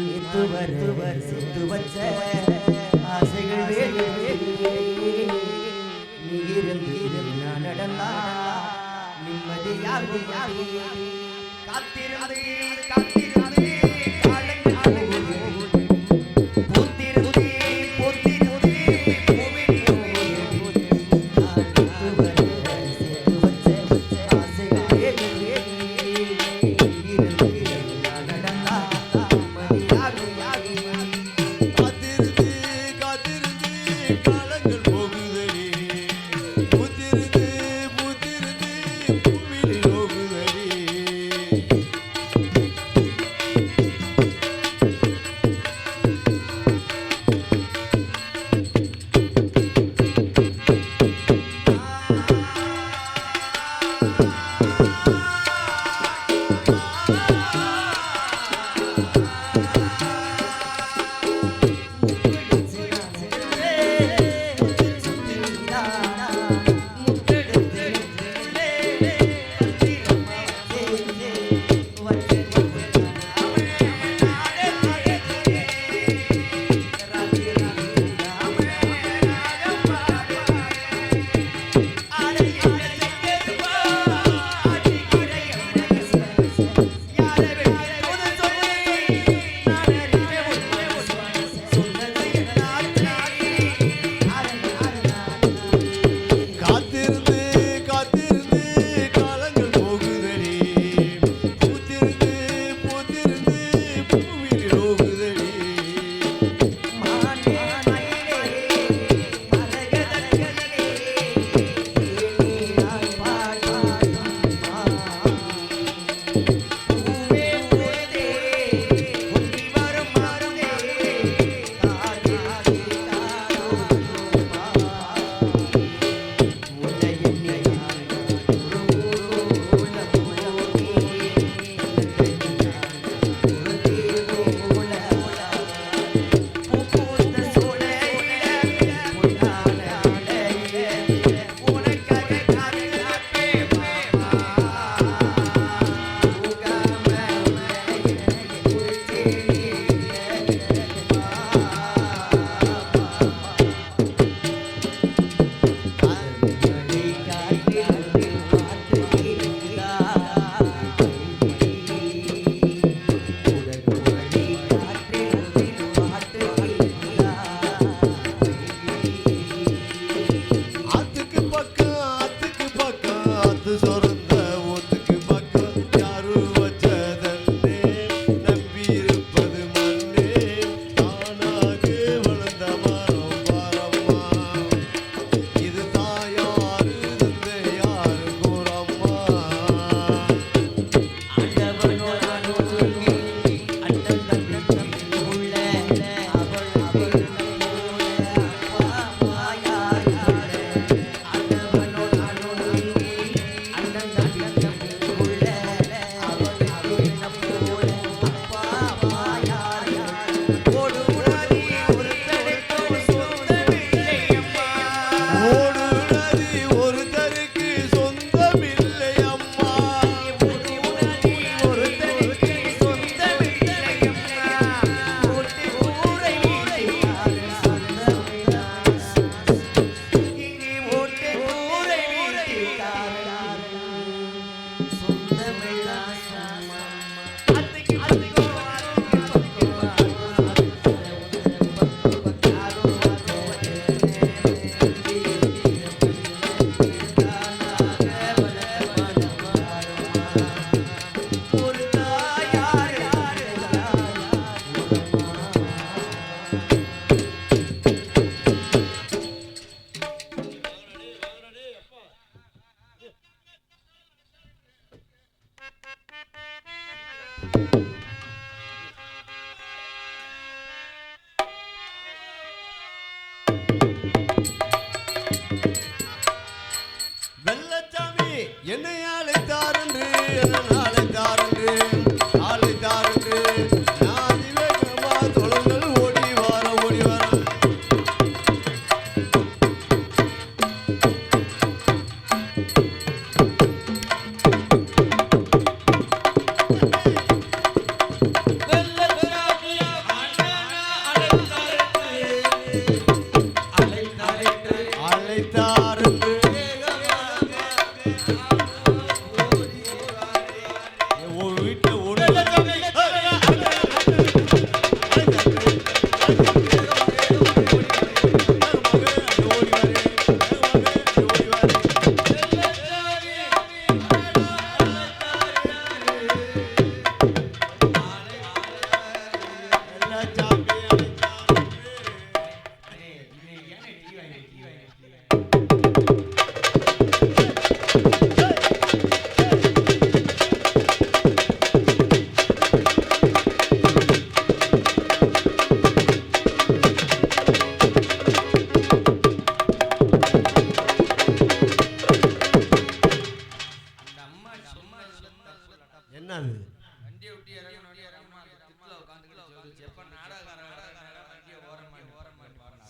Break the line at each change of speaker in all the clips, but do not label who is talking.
இதுவர் சிந்து வச்ச ஆசைகள் வேறு நீ இருந்து நான் நடந்தா நிம்மதியாக காத்திருந்து காத்திருந்து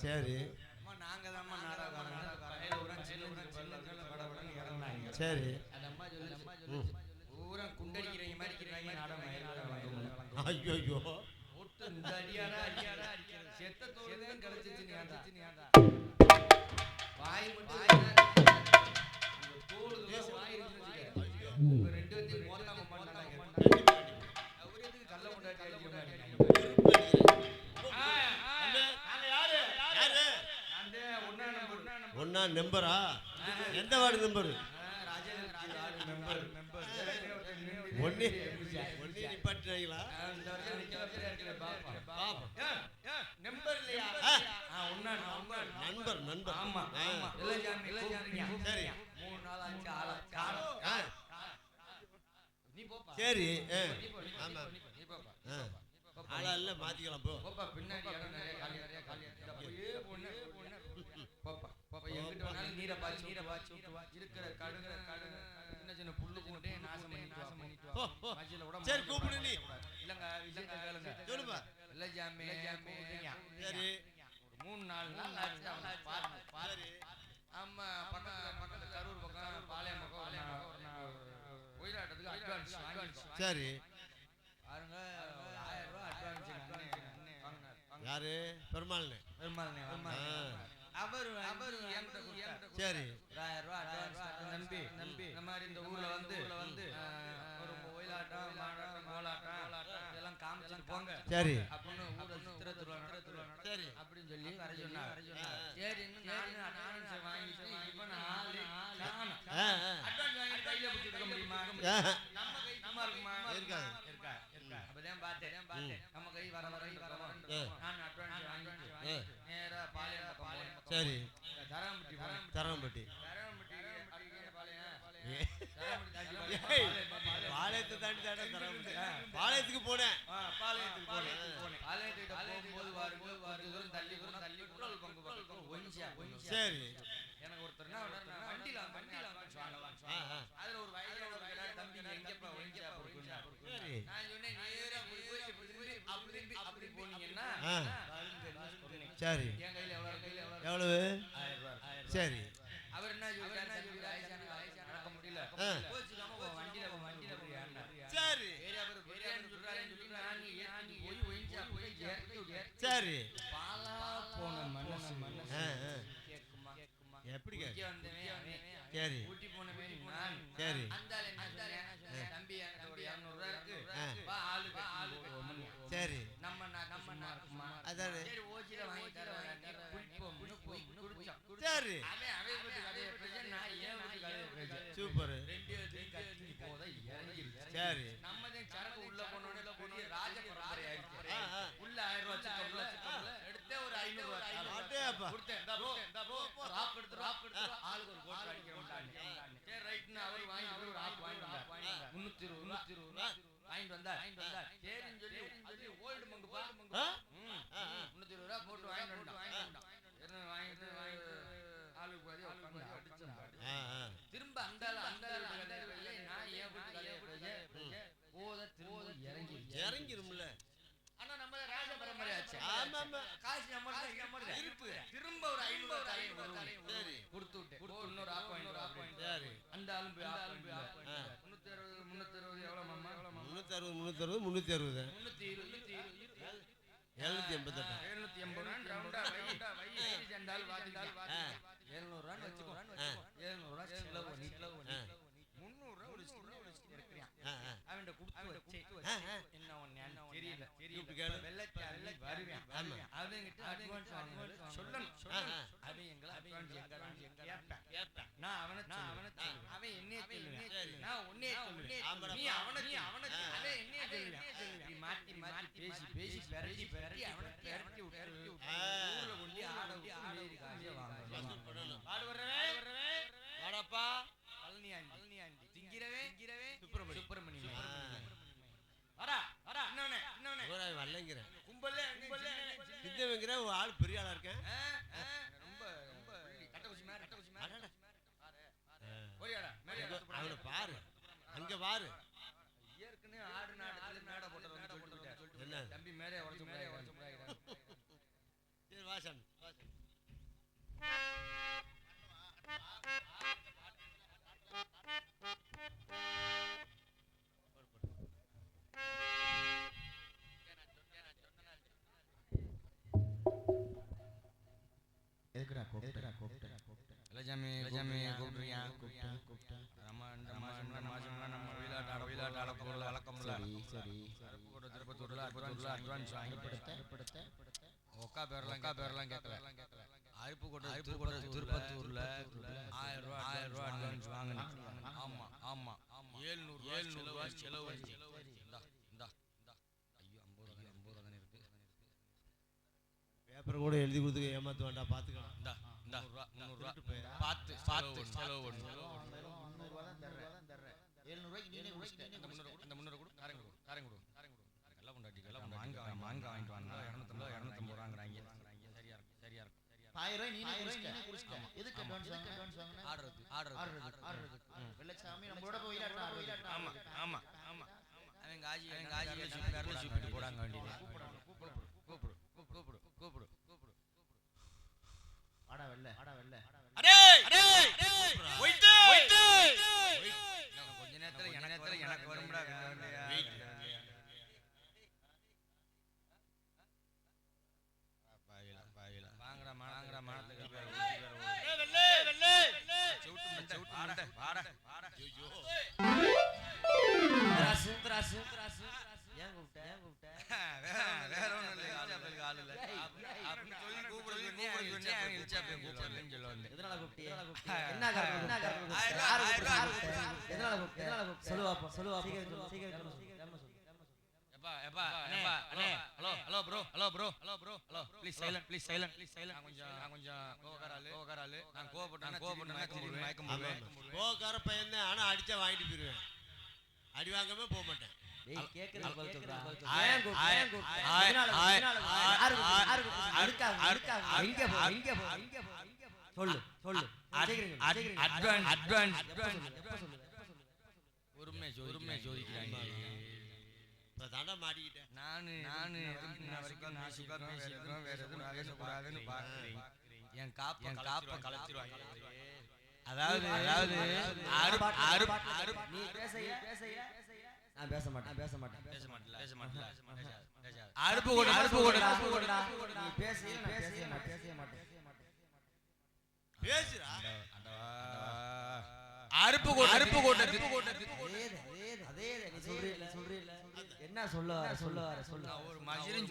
சரி
நாங்க தான் நாடகம்
சரி
அந்த அம்மா சொல்லு ஊரா குண்டடிக்கிறீங்க மாதிரி இருக்கிறாங்க நாடகம்
ஐயோ
ஒட்டு இந்த அடியாடா அடிக்கிறது செத்த தோடு தான் கிடைச்சிச்சு நீ வாய் மட்டும் தோடு வாய் இருக்கு ரெண்டு பேரும் மோதாம மாட்டாங்க அவரு எதுக்கு கள்ள முண்டாட்டி அடிக்கிற மாதிரி
ஒன்னா நம்பரா எந்த வார்டு நம்பர் ஒன்னே நிப்பாட்டுறீங்களா நண்பர் நண்பர்
ஆமா
சரி
3 நாள் ஆச்சு
சரி ஆமா ஆளா இல்ல மாத்திக்கலாம் போ
பின்னாடி நிறைய காலி எங்கிட்ட வேணாலும் நீரை பாய்ச்சி இருக்கிற கடுகு சின்ன சின்ன புல்லு போட்டு நாசம் பண்ணிட்டு மஜில விட
சரி கூப்பிடு நீ
இல்லங்க விஷயத்தை கேளுங்க
சொல்லுப்பா
இல்ல ஜாமி
சரி
ஒரு 3-4 நாள் ஆச்சு அவனை பாரு ஆமா பக்கத்துல கரூர் பக்கம் பாளையம் பக்கம் ஒயிலாட்டத்துக்கு அட்வான்ஸ் வாங்கிடுச்சு
சரி
பாருங்க 1000 ரூபாய் அட்வான்ஸ் வாங்கினார்
யாரு பெருமாள்னே
அவர்
சரி
1000 ரூபாய் அட்வான்ஸ் நம்பி இந்த மாதிரி இந்த ஊர்ல வந்து ஒரு ஒயிலாட்டம் கோலாட்டம் இதெல்லாம் காமிச்சிட்டு போங்க
சரி
அப்படின்னு ஊர்ல சித்திர திருவிழா
சரி
அப்படின்னு சொல்லி வர சொன்னார் சரி நானும் வாங்கிட்டு இவன் அட்வான்ஸ் வாங்கி கையில பிடிச்சிருக்க முடியுமா நம்ம கை சும்மா இருக்குமா
இருக்காது
அப்பதான் பார்த்தேன் நம்ம கை வர நான் அட்வான்ஸ் வாங்கிட்டு நேரா பாளையம்
சரி
தரம்பட்டி
பாளையத்தை தாண்டி தரம்பட்டி பாளையத்துக்கு போனேன்
பாளையத்துக்கு போகும்போது தூரம் தள்ளி பெட்ரோல் பங்கு
சரி
எனக்கு ஒருத்தர் வண்டியில அதுல ஒரு வயசுல தம்பி எங்கப்பா நான் சொன்னேன் நேரா அப்படி போனீங்கன்னா
சரி
என் கையில
எவ்வளவு
1000 ரூபாய்
சரி
அவர் என்ன நடக்க முடியல கோச்சுக்காம வண்டியில
சரி சரி
பாலா போன மனசு
எப்படி
சரி ஊட்டி போனவே நான்
சரி
தம்பி 200 ரூபாய் இருக்கு ஆளு
சரி
நம்ம
அதான்
சரி ஓச்சில வாங்கி தரேன் குடிப்போம்னு போய் குடிச்சோம்
சரி
அவன் வீட்டு கதையை பேச நான் ஏன் வீட்டு கதையை பேச
சூப்பர்
ரெண்டு பேரும் கட்டி போத இறங்கிருச்சு
சரி
நம்ம தான் சரக்கு உள்ள போனோட பெரிய ராஜ பரம்பரை ஆயிடுச்சு உள்ள 1000 ரூபாய் சிக்கம்ல எடுத்தே ஒரு 500 ரூபாய்
அடேப்பா
கொடுத்தேன் ராப் எடுத்து ஆளுக்கு ஒரு கோட் அடிக்கிறோம்டானே சரி ரைட்னு அவர் வாங்கி ஒரு ராப் வாங்கி வந்தார் 320 ரூபாய் வாங்கிட்டு வந்தார் சரின்னு சொல்லி அது ஓல்ட் மங்குப்பா 320 ரூபாய் போட்டு வாங்கிட்டு வந்தான் வாங்கிட்டு ஆளுக்கு பாதி உட்கார்ந்து அடிச்சான் திரும்ப அந்த நான் ஏன் போத திரும்ப
இறங்கிரும்ல
ஆனா நம்ம ராஜ பரம்பரை ஆச்சு
ஆமா ஆமா
காசு நம்ம இருப்பு திரும்ப ஒரு 500 தலையை சரி கொடுத்து விட்டு இன்னொரு ஆப் வாங்கிட்டு
சரி
அந்த ஆளு 360 எவ்வளவு மாமா
360 360 788
வை ஜண்டால் வாதிடால் 700 ரூபாய் வச்சுக்கோ 700 ரூபாய் செலவு நீ 300 ரூபாய் ஒரு இருக்கிறான் அவன்ட கொடுத்து வச்சு என்ன ஒண்ணு தெரியல வெள்ளச்சாரி வருவேன் அவங்கிட்ட அட்வான்ஸ் வாங்குறது சொல்லணும் அவன் எங்களை அட்வான்ஸ் எங்க கேட்பேன் நான் அவனை அவன் என்னையே சொல்லுவேன் நான் உன்னையே சொல்லுவேன் நீ அவனை அவன் என்னையே சொல்லுவேன் நீ மாத்தி பேசி விரட்டி அவனை விரட்டி விட்டு ஊர்ல கொண்டு ஆட விட்டு காசை வாங்கணும் ஆடு வர்றவன் வாடப்பா பழனியாண்டி திங்கிறவே சுப்பிரமணியம் வரா இன்னொன்னு
வரலங்கிறேன்
கும்பல்ல
சித்தவங்கிற ஒரு ஆள் பெரிய ஆளா இருக்கேன்
ரொம்ப கட்டகுச்சி
அவனை பாரு அங்க பாரு
ஏற்கனவே ஆடு நாடத்துல மேடை போட்டு
என்ன
தம்பி மேலே உடச்சு
சரி வாசன்
கஜாமி கூப்பிட்டுருக்கியா நம்ம இந்த மாசம்லாம் நம்ம விளையாட்டு ஆட போகல வழக்கம்ல. சரி திருப்பத்தூர்ல அட்வான்ஸ் வாங்கி படுத்த ஒக்கா பேர்லாம் கேட்கல. அருப்பு கோட்டை திருப்பத்தூர்ல 1000 ரூபா அட்வான்ஸ் வாங்கினேன். ஆமா 700 ரூபா செலவு. இந்தா ஐயோ 50 ரூபா தானே இருக்கு.
பேப்பர் கூட எழுதி கொடுத்து ஏமாத்து வேண்டாம், பாத்துக்கலாம்.
இந்தா 300 ரூபா பார்த்து செலவு பண்ணு.
300 ரூபா தான் தர்றேன். 700 ரூபாய்க்கு நீனே குடிச்சிட்டேன்.
அந்த 300 கொடு காரங்க கொடு நல்லா கொண்டாடி மாங்காய் வாங்கிட்டு வாங்க. 250 ரூபாங்கிறாங்க. சரியா இருக்கும்
1000 ரூபாய் நீனே குடிச்சிட்டேன். எதுக்கு அட்வான்ஸ் வாங்குன? ஆர்டர் வெள்ளச்சாமி நம்மளோட போய் விளையாட்டு.
ஆமா அவங்க ஆஜி சூப்பிட்டு போடாங்க வேண்டியது. கூப்பிடு
ஆடா வெள்ள
அடே ஒயிட்டு கொஞ்ச நேரத்துல எனக்கு வரும்டா. வாங்கடா மானத்துக்கு
ஏன் கூப்பிட்ட?
வேற ஒண்ணும் இல்ல. ஆளு இல்ல அப்படின்னு சொல்லி கூப்பிடுறது.
எதனால கூப்பிட்டியே? என்ன காரணம்? எதனால கூப்பிட்ட? சொல்லுவா சீக்கிரம் சொல்லு.
எப்பா ஹலோ ப்ரோ ப்ளீஸ் சைலண்ட். கொஞ்சம் கோவக்காராளு. நான் கோவப்பட்டேன்னா திரும்பி மயக்கம் போடுவேன்.
கோவக்கார பையன் தான், ஆனா அடிச்சா வாங்கிட்டு போயிருவேன். அடி வாங்காம போக மாட்டேன்.
ஒருமை ஜோதிக்கிறாங்க.
மாட்டிக்கிட்டேன்
நானு பேசிக்கிறோம். வேற எதுவும் பேசக்கூடாதுன்னு பாக்குறீங்க. என் காப்ப கலைச்சிருவாங்க. அதாவது
நீ பேச நான் பேச மாட்டேன்.
அருப்பு கூட
நீ பேச மாட்டேன்.
பேசுடா. அருப்பு கோட்டை
அதே நீ சொல்றீல்ல என்ன சொல்ல
ஒரு மஜிரின்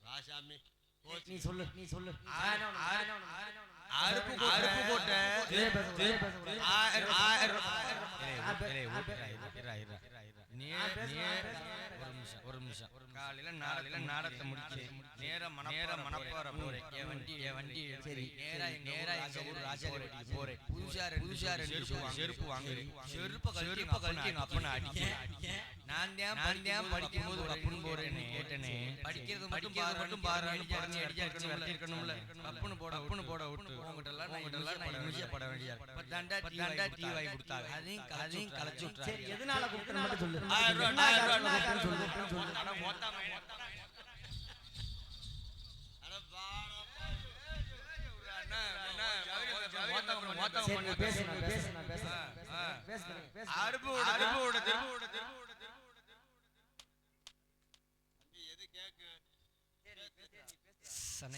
ராசாமி நீ சொல்லு.
அருப்பு கோட்டை ஒரு நிமிஷம் காலையில நாடத்தை முடிக்கிறேன். நேரா மணப்பாறை போறேன். என் வண்டி நேரா எங்க ஊர் ராஜாபுரத்துக்கு போறேன். புதுசா செருப்பு வாங்குறேன். செருப்பை கழட்டி எங்க அப்பனை அடிக்க. நான் தான் படிக்கும்போது ஒரு அப்புன்னு போறேன்னு கேட்டேனே. படிக்கிறது மட்டும் பாரு இருக்கணும்ல. அப்புன்னு போட விட்டு உங்ககிட்ட எல்லாம் பட வேண்டியா தாண்டா டீ வாங்கி கொடுத்தாங்க. அதையும் கலைச்சு விட்டுறாங்க.
எதனால கூப்பிட்டு மட்டும் சொல்லு.
1000 ரூபா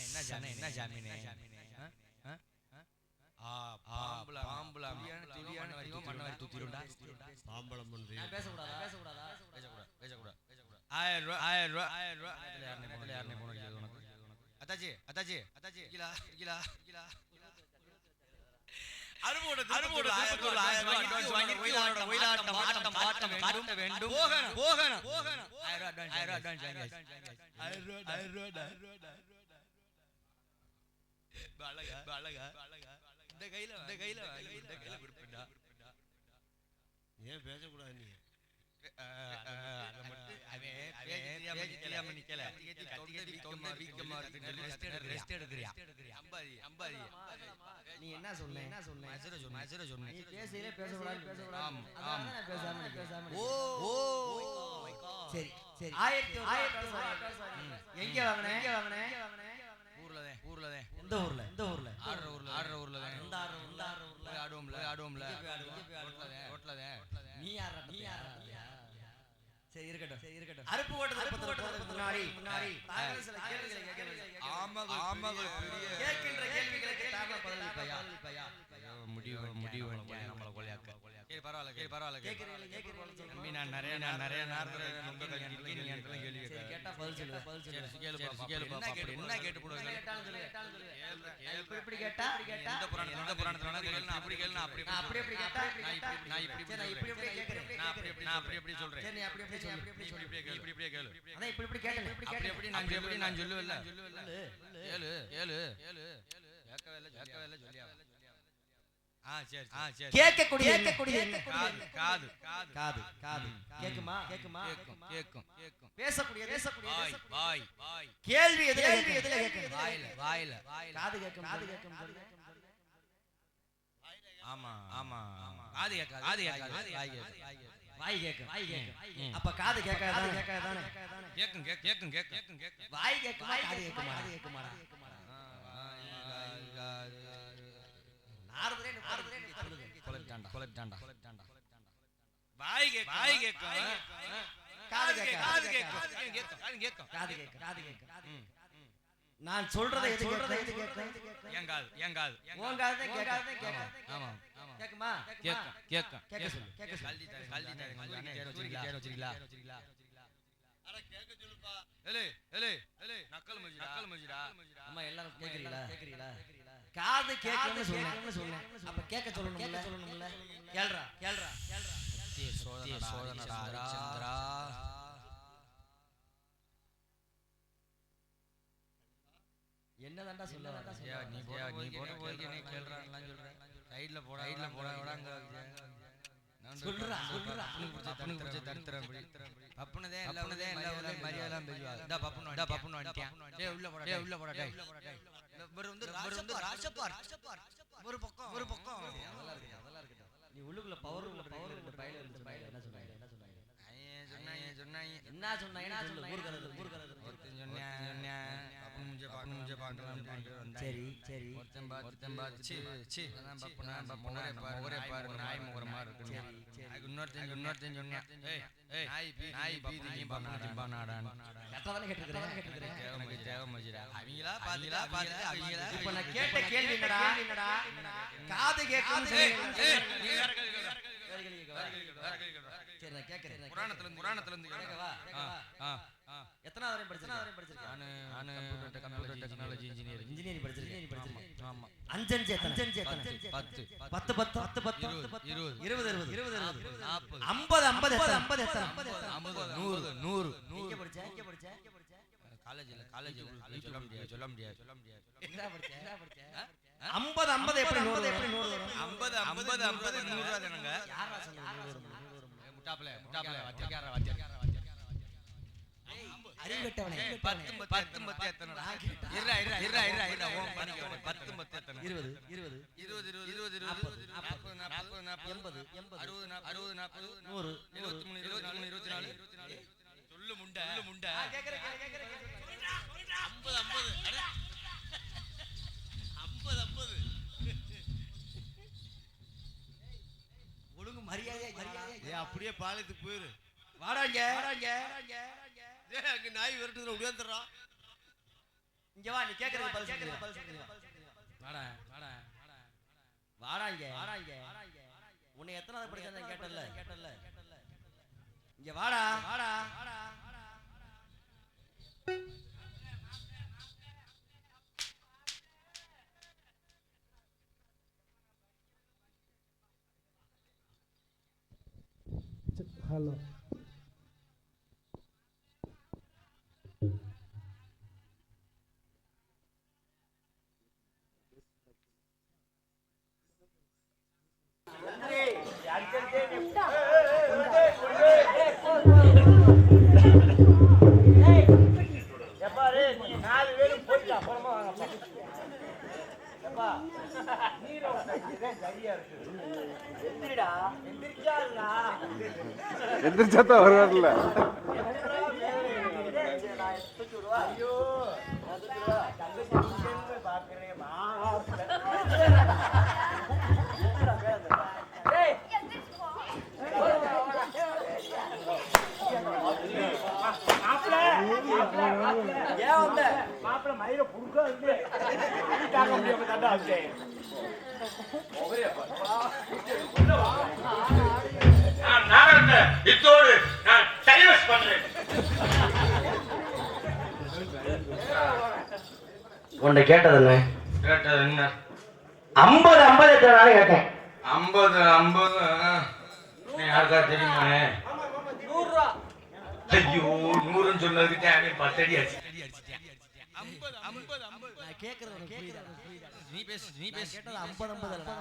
என்ன ஜாமீனே? பாம்புல துளியான வரைக்கும் மண்ண வரை தூக்கிடும்டா.
பாம்பளம் பண்றீங்க. பேசக்கூடாதா?
1000 ரூபா யாருனே போன் அடிக்கிறது உனக்கு? அத்தாச்சி கிலா அருவோட 1000 ரூபா அட்வான்ஸ் வாங்கி ஒயிலாட்டம் காட்ட வேண்டும். போகணும் 1000 ரூபா அட்வான்ஸ் வாங்கி 1000 ரூபா பாலகா இந்த கையில கொடுப்பேன்டா.
ஏன் பேசக்கூடாது நீ? நீ என்ன சொன்ன? நீ பேசையிலே பேசக்கூடாது. சரி 1000 எங்க வாங்கின?
ஊர்லதே.
எந்த ஊர்ல?
ஆடுற ஊர்ல தான்.
எந்த ஆடுற?
ஆடுவோம்ல. ரோட்லதே.
நீ யாரா? சரி இருக்கட்டும். அருப்பு போட்டதுக்கு முன்னாடி தாங்கள் சில கேள்விகளை கேட்கின்ற கேள்விகள்
பரவாயில்ல தம்பி, நான் நிறைய நேரத்துல உங்க கல்வி நீங்க என்கிட்ட கேள்வி கேட்டா பதில் சொல்லு. என்ன கேட்டு போடுவாங்க? இப்படி கேட்டா எந்த புராணத்துல வேணா கேளு. நான் அப்படி கேளு. நான் அப்படி கேட்டா நான் இப்படி சொல்றேன். சரி, நீ அப்படி சொல்லு. இப்படி கேளு. அதான் இப்படி கேட்டேன். அப்படி நான் சொல்லுவேல்ல. ஏழு கேட்கவே இல்ல சொல்லியா? சரி. கேட்கக்கூடிய காது கேக்குமா? கேக்கும். பேசக்கூடிய வாய். கேள்வி எதுல கேக்கும்? வாயில. காது கேக்கும். ஆமா. காது கேட்காது. வாய் கேக்கும். அப்ப காது கேட்காதானே? கேக்கும். வாய் கேக்குமா? காது கேக்குமாடா? கொலைட்டாண்டா. வாய் கேக்கும். காது கேக்கும். நான் சொல்றதை எது கேக்கும்? ஏன் காது உன் காது கேக்கும். ஆமா கேக்குமா? கேக்கும். கேட்க சொல்லு. வச்சிரீங்களா? அட கேட்க சொல்லுப்பா. ஏலே நக்கல் மஜிரா. அம்மா எல்லாரும் கேக்குறீங்களா? காது கேட்கணும்னு சொன்னேன். அப்ப கேட்க சொல்லணும்ல. கேளுடா. சோதனடா ஹரிச்சந்திரா. என்னதான்டா சொல்ல? நீ போட போய் நீ கேளுறான்லாம் சொல்ற. சைடுல போடா விடாங்க. சொல்றா. பப்புனு புடிச்சு தடுத்துறேன். பப்புனதே எல்லா மரியாதைலாம் பேசுவாங்க. டா பப்புனு வந்துட்டான். டேய் உள்ள போடா டேய். இவர் வந்து ராஜபார். ஒரு பக்கம். அதெல்லாம் இருக்கு. நீ உள்ளுக்குள்ள பவர் பையில என்ன சொன்னாங்க? என்ன சொன்னாங்க? ஊர்கலது. ஒருத்தன் சொன்னேன். பப்புனு பாக்குறான். சரி. ஒருத்தன் பார்த்து முகரே பாரு நாய் முகரமா இருக்கு. சரி. இன்னொருத்தன் சொன்னேன். நாய் பீதி நீ பண்ணாடான்னு. கரெக்டாதானே கேட்டிருக்கிறேன். அவங்களா பாத்தீங்களா? இப்ப நான் கேட்ட கேள்வி என்னடா? காது கேட்கும். சரி, நான் கேக்குறேன். புராணத்துல இருந்து கேட்கவா? எத்தனாவது வரை படிச்சிருக்கேன்? நான் கம்ப்யூட்டர் டெக்னாலஜி இன்ஜினியரிங் படிச்சிருக்கேன். ஆமா. 5 எத்தனை? 10 20 50 எத்தனை? 100 எங்க படிச்ச? காலேஜ் சொல்ல முடியாது. எங்க படிச்ச? 50 எப்படி 100 வரும்? 50 100 தானங்க. யாரா சொன்னது? முட்டாப்ல வாத்தியார அறிவட்டவனே. 10 எத்தனை? இருடா ஓம் பண்ணிக்க. 10 எத்தனை? 20 40 80 60 40 60 23 24 சொல்லு முண்டை. கேக்குறேன். 50 ஒழுங்கு மரியாதையா அப்படியே பாலத்துக்கு போயிரு. வாடாங்க. அங்க நாய் விரட்டுதுல உடையாந்துறான். இங்க வா, நீ கேக்குறது பதில் சொல்லு. வாடாங்க. உன்னை எத்தனாவது படிச்சேன்னு கேட்டல்ல. இங்க வாடா.
ஹலோ. எந்திரிச்சாத்தா வருவார்ல.
மாப்பிள்ள மயில புடுக்க தாங்க முடியாம தண்டா
இத்தோடு நான் டைவர்ஸ் பண்றேன்.
உன்னை கேட்டது என்ன?
கேட்டது என்ன?
50 50 எத்தனை நாள் கேட்டேன்.
50 50 நீ யாருக்கா தெரியுமானே?
100 ரூபா.
ஐயோ 100ன்னு சொன்னதுக்கு தேவை 10 அடி அடிச்சு.
50 50 50 நான் கேக்குறது உனக்கு புரியுதா?
நீ பேசு
கேட்டது 50 50 இல்லடா.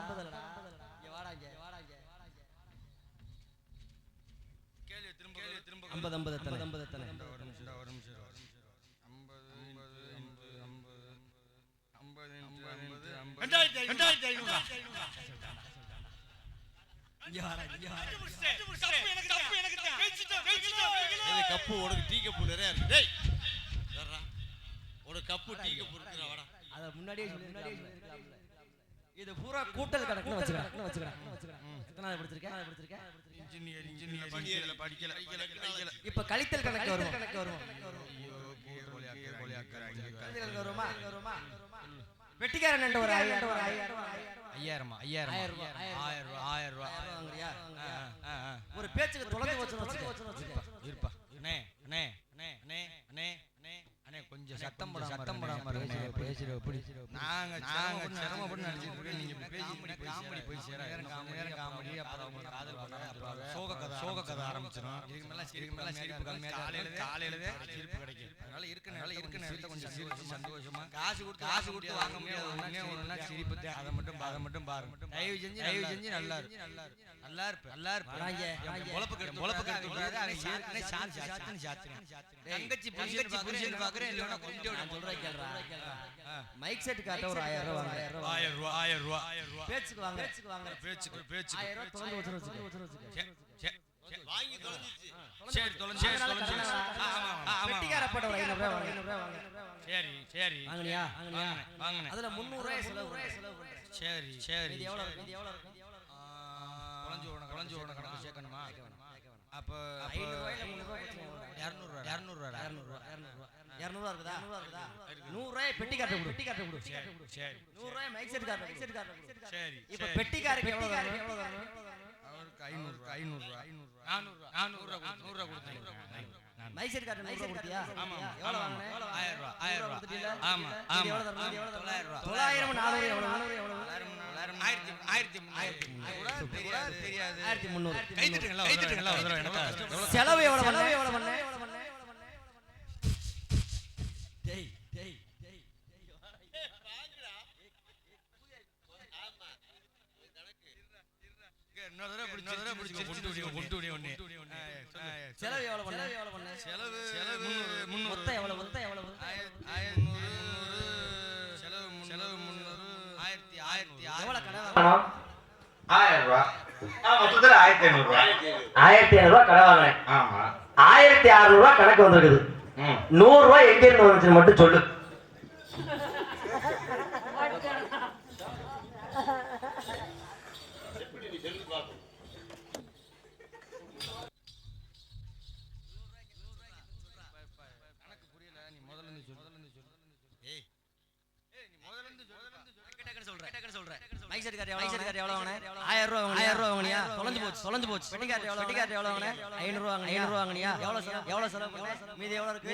இங்க வாடாங்க.
கேளு திரும்ப
50 50 எத்தனை? 50 எத்தனை?
ஒரு நிமிஷம் 50
கப்பு உனக்கு டீ கப்பு நிறைய இருக்கு. டேய் ஒரு கப்பு டீ கப்பு இருக்குடா வாடா.
அத முன்னாடியே சொல்லிருக்கலாம்ல. இது பூரா கூட்டல் கணக்குன்னு வச்சுக்கடா. எத்தனாவது படிச்சிருக்க?
இன்ஜினியர் படிக்கல.
இப்ப கழித்தல் கணக்கு வரும். வருமா? வெட்டிக்காரன் ஒரு 1000 ரூபாய் வாங்குறியா? ஒரு பேச்சுக்கு தொலைஞ்சு வச்சுன்னு
இருப்பா. அண்ணே கொஞ்சம் சத்தம் போடாம பேசுற எப்படி நாங்க சிரமப்பட்டு நடிச்சிட்டு இருக்கோம். நீங்க காமெடி போய் சேர நேரம் காமெடி அப்புறம் அவங்க காதல் பண்ண சோக கதை ஆரம்பிச்சிடும். இதுக்கு மேல சிரிப்பு கம்மியா காலையிலவே சிரிப்பு கிடைக்கும். அதனால இருக்க நேரத்தை கொஞ்சம் சிரிச்சு சந்தோஷமா காசு கொடுத்து வாங்க முடியாது. சிரிப்பு அதை மட்டும் பாருங்க. தயவு செஞ்சு நல்லா இருப்பேன். பொழப்பு கெடுத்து தங்கச்சி புருஷன் பாக்குறேன். இல்லன்னா கொஞ்சம் சொல்றேன் கேளுடா.
மைக் செட் காட்ட ஒரு 1000 ரூபாய்.
1000 ரூபாய்
பேச்சுக்கு வாங்க.
பேச்சு
1000 ரூபாய் தொலைஞ்சு வச்சிரு.
வாங்கி தொலைஞ்சிச்சு.
சரி தொலைஞ்சு.
வெட்டிக்கார போட்ட ஒரு 500 ரூபாய் வாங்க.
சரி
வாங்குனியா?
வாங்குனேன்.
அதுல 300 ரூபாய் செலவு பண்றேன்.
சரி
இது எவ்வளவு இருக்கும்?
குழஞ்சு ஓட கணக்கு சேர்க்கணுமா? அப்ப
500 ரூபாயில 300 ரூபாய்
200
200 இருக்குதா? 100 ரூபாய் பெட்டி காட்ட கொடு.
சரி
100 ரூபாய் மைக் செட் காட்ட கொடு.
சரி
இப்ப பெட்டிக்காரருக்கு எவ்வளவு தரணும்?
அவருக்கு 500 ரூபாய் 400 ரூபாய் கொடுத்தீங்க.
மைக் செட் காட்ட 100 ரூபாய் கொடுத்தியா?
ஆமா.
எவ்வளவு வாங்குனே?
1000 ரூபாய்
கொடுத்துட்டீல?
ஆமா.
இது எவ்வளவு தரணும்?
900 ரூபாய்
900 400 எவ்வளவு?
1300 தெரியாது.
1300.
கைத்துட்டுங்களா ஒரு தடவை எனக்கு
செலவு எவ்வளவு பண்ண? டேய்
இன்னொரு தடவை பிடிச்சு கொண்டு ஒண்ணே
செலவு எவ்வளவு பண்ண?
செலவு 300
மொத்தம் எவ்வளவு?
500 செலவு 300 1000
எவ்வளவு கடை வாங்கணும்?
1000 ரூபாய். மொத்தத்துல 1500 ரூபாய்.
1500 ரூபாய் கடை வாங்கினேன்.
ஆமா.
1600 ரூபாய் கணக்கு வந்திருக்குது. 100 ரூபாய் எங்க இருந்து வந்துச்சுன்னு மட்டும் சொல்லு.
கணக்கு புரியல. நீ முதல்ல இருந்து சொல்லு. ஏய் நீ முதல்ல இருந்து சொல்லு.
சொல்றேன். மைக் செட் கார்டு எவ்வளவு வாங்குனே? 1000 ரூபாய் வாங்குனியா? தொலைஞ்சு போச்சு. பெட்டி கார்டு எவ்வளவு வாங்குனே? 500 ரூபாய் வாங்குனியா? எவ்வளவு செலவு பண்ண? மீதி எவ்வளவு இருக்கு?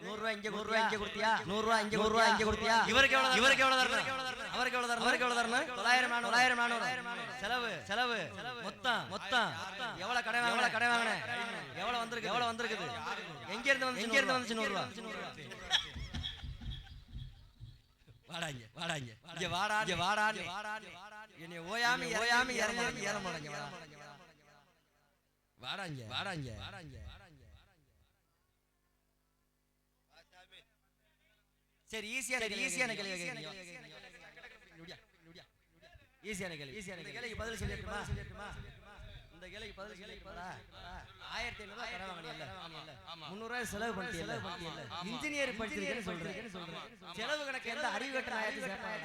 100 ரூபாய் இங்க கொடுத்தியா? 100 ரூபாய் இங்க கொடுத்தியா? இவருக்கு எவ்வளவு தரணும்? அவருக்கு எவ்வளவு தரணும்? 900 400 செலவு மொத்தம் எவ்வளவு கடை வாங்குனே? எவ்வளவு வந்திருக்கு? எங்க இருந்து வந்துச்சு 100 ரூபாய்? வாடாங்க. இங்க வாடா. என்னை ஓயாம இறங்கி ஏற மாட்டாங்க. வாடாங்க. சரி ஈஸியான கேள்வி கேக்குறீங்க. ஈஸியான கேள்விக்கு பதில் சொல்லிருக்குமா? இந்த கேள்விக்கு பதில் சொல்லிருக்கா? 1500 ரூபாய் கடை வாங்குனீல்ல? 300 ரூபாய் செலவு பண்ணிட்டீல்ல? இன்ஜினியர் படிச்சிருக்கேன்னு சொல்றேன். செலவு கணக்கு எந்த அறிவு கட்ட ஆயிரத்தி சேர்ப்பாடா?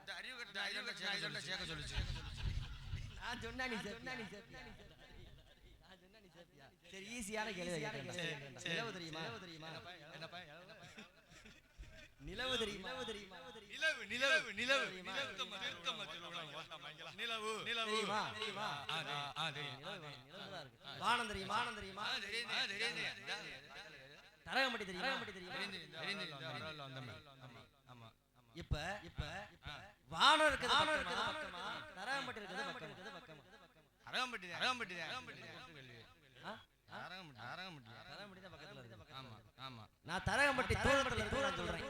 இந்த அறிவு கட்ட 500 சேர்க்க சொல்லுச்சு.
நான் சொன்னா நீ சேர்ப்பியா? சரி ஈஸியான கேள்வி கேக்குறேன். நிலவு தெரியுமா?
என்னப்பா
நிலவு தெரியுமா?
நிலவு நிலவு நிலவு நிலவு
தெரியுமா தெரியுமா வானம் தெரியுமா தெரியுமா தரகம்பட்டி தெரியுமா இப்ப இப்ப வானம் இருக்குது பக்கமா தரகம்பட்டி இருக்குது பக்கமா
அரகம்பட்டி
தான் பக்கத்துல இருக்கு
ஆமா ஆமா
நான் தரகம்பட்டி தூரத்துல சொல்றேன்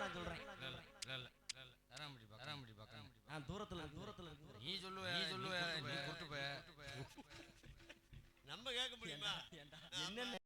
அரகம்பட்டி பக்கம்
நான் தூரத்துல இருக்கு
நீ சொல்லுவ நீ கூட்டு போய்
நம்ம கேட்க முடியுமா
என்னென்ன